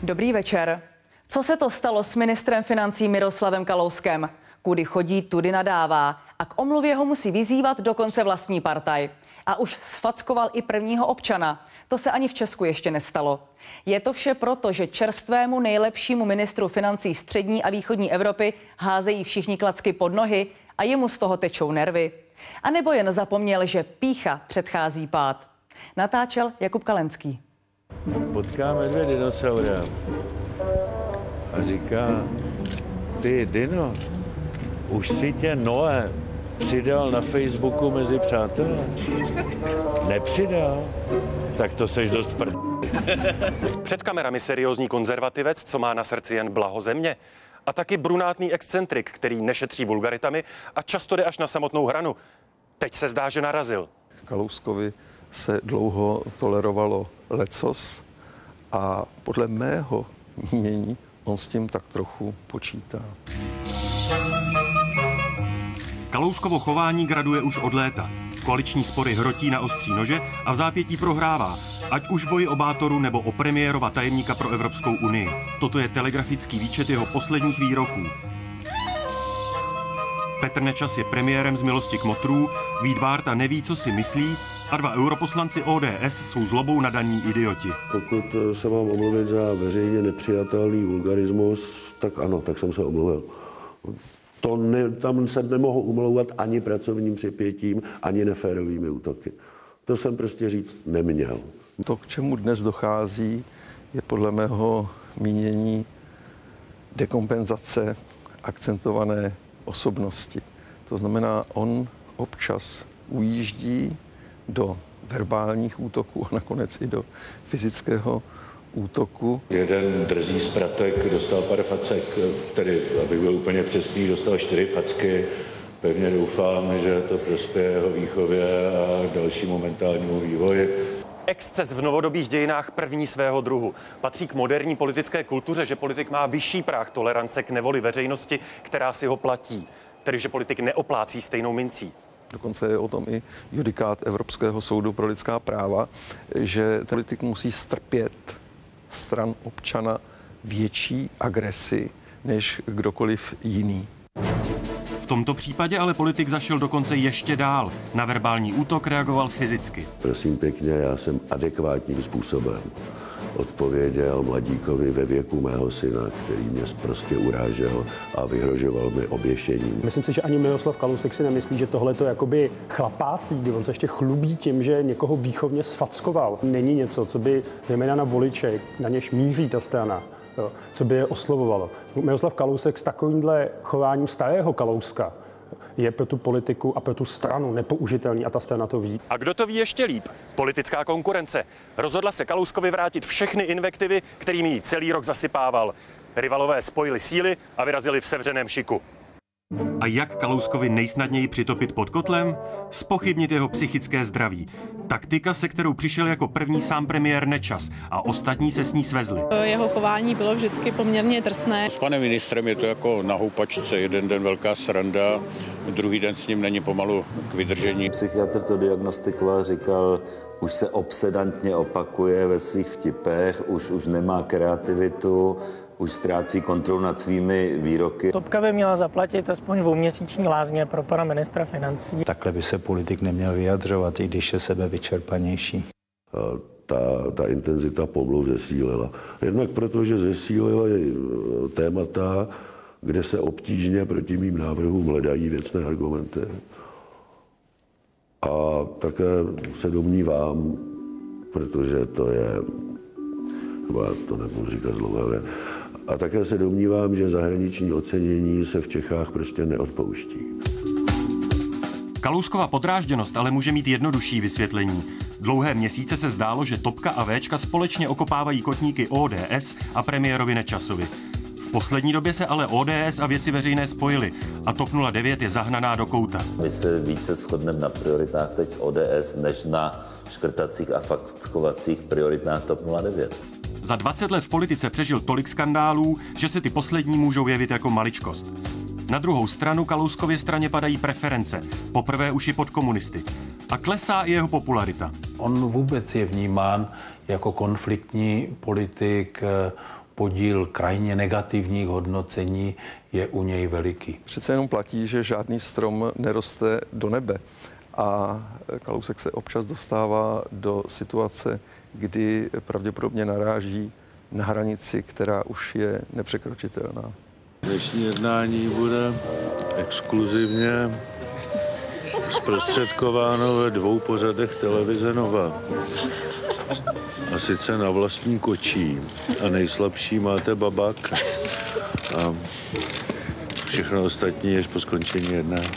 Dobrý večer. Co se to stalo s ministrem financí Miroslavem Kalouskem? Kudy chodí, tudy nadává a k omluvě ho musí vyzývat dokonce vlastní partaj. A už sfackoval i prvního občana. To se ani v Česku ještě nestalo. Je to vše proto, že čerstvému nejlepšímu ministru financí střední a východní Evropy házejí všichni klacky pod nohy a jemu z toho tečou nervy. A nebo jen zapomněl, že pýcha předchází pád. Natáčel Jakub Kalenský. Potkáme dvě dinosaura a říká: ty dino, už si tě Noé přidal na Facebooku mezi přátelé? Nepřidal? Tak to seš dost prd. Před kamerami seriózní konzervativec, co má na srdci jen blaho země. A taky brunátný excentrik, který nešetří vulgaritami a často jde až na samotnou hranu. Teď se zdá, že narazil. Kalouskovi se dlouho tolerovalo lecos a podle mého mínění on s tím tak trochu počítá. Kalouskovo chování graduje už od léta. Koaliční spory hrotí na ostří nože a v zápětí prohrává, ať už v boji o Bátoru nebo o premiérova tajemníka pro Evropskou unii. Toto je telegrafický výčet jeho posledních výroků. Petr Nečas je premiérem z milosti kmotrů, Vít Bárta neví, co si myslí a dva europoslanci ODS jsou zlobou nadaní idioti. Pokud se mám omluvit za veřejně nepřijatelný vulgarismus, tak ano, tak jsem se omluvil. Tam se nemohu umlouvat ani pracovním připětím, ani neférovými útoky. To jsem prostě říct neměl. To, k čemu dnes dochází, je podle mého mínění dekompenzace akcentované osobnosti. To znamená, on občas ujíždí do verbálních útoků a nakonec i do fyzického útoku. Jeden drzý spratek dostal pár facek, tedy, abych byl úplně přesný, dostal 4 facky. Pevně doufám, že to prospěje jeho výchově a dalšímu mentálnímu vývoji. Exces v novodobých dějinách první svého druhu. Patří k moderní politické kultuře, že politik má vyšší práh tolerance k nevoli veřejnosti, která si ho platí. Tedy, že politik neoplácí stejnou mincí. Dokonce je o tom i judikát Evropského soudu pro lidská práva, že politik musí strpět stran občana větší agresi než kdokoliv jiný. V tomto případě ale politik zašel dokonce ještě dál. Na verbální útok reagoval fyzicky. Prosím pěkně, já jsem adekvátním způsobem odpověděl mladíkovi ve věku mého syna, který mě prostě urážel a vyhrožoval mi oběšením. Myslím si, že ani Miroslav Kalousek si nemyslí, že tohle to je jakoby chlapáctví, kdy on se ještě chlubí tím, že někoho výchovně sfackoval. Není něco, co by zejména na voliče, na něž míří ta strana, jo, co by je oslovovalo. Miroslav Kalousek s takovýmhle chováním starého Kalouska je pro tu politiku a pro tu stranu nepoužitelný a ta strana to ví. A kdo to ví ještě líp? Politická konkurence. Rozhodla se Kalouskovi vrátit všechny invektivy, kterými jí celý rok zasypával. Rivalové spojili síly a vyrazili v sevřeném šiku. A jak Kalouskovi nejsnadněji přitopit pod kotlem? Zpochybnit jeho psychické zdraví. Taktika, se kterou přišel jako první sám premiér Nečas a ostatní se s ní svezli. Jeho chování bylo vždycky poměrně drsné. S panem ministrem je to jako na houpačce. Jeden den velká sranda, druhý den s ním není pomalu k vydržení. Psychiatr to diagnostikoval, říkal, už se obsedantně opakuje ve svých vtipech, už nemá kreativitu, už ztrácí kontrolu nad svými výroky. Topka by měla zaplatit aspoň 2měsíční lázně pro pana ministra financí. Takhle by se politik neměl vyjadřovat, i když je sebevyčerpanější. Ta intenzita pomluv zesílila. Jednak proto, že zesílila témata, kde se obtížně proti mým návrhům hledají věcné argumenty. A také se domnívám, protože to je, já to nebudu říkat zlouvavě, a také se domnívám, že zahraniční ocenění se v Čechách prostě neodpouští. Kalouskova podrážděnost ale může mít jednodušší vysvětlení. Dlouhé měsíce se zdálo, že Topka a Véčka společně okopávají kotníky ODS a premiérovi Nečasovi. V poslední době se ale ODS a Věci veřejné spojily a TOP 09 je zahnaná do kouta. My se více shodneme na prioritách teď z ODS, než na škrtacích a fackovacích prioritách TOP 09. Za 20 let v politice přežil tolik skandálů, že se ty poslední můžou jevit jako maličkost. Na druhou stranu Kalouskově straně padají preference, poprvé už i pod komunisty. A klesá i jeho popularita. On vůbec je vnímán jako konfliktní politik, podíl krajně negativních hodnocení je u něj veliký. Přece jenom platí, že žádný strom neroste do nebe. A Kalousek se občas dostává do situace, kdy pravděpodobně naráží na hranici, která už je nepřekročitelná. Dnešní jednání bude exkluzivně zprostředkováno ve 2 pořadech televize Nova. A sice Na vlastní kočí a Nejslabší máte babák. A všechno ostatní až po skončení jednání.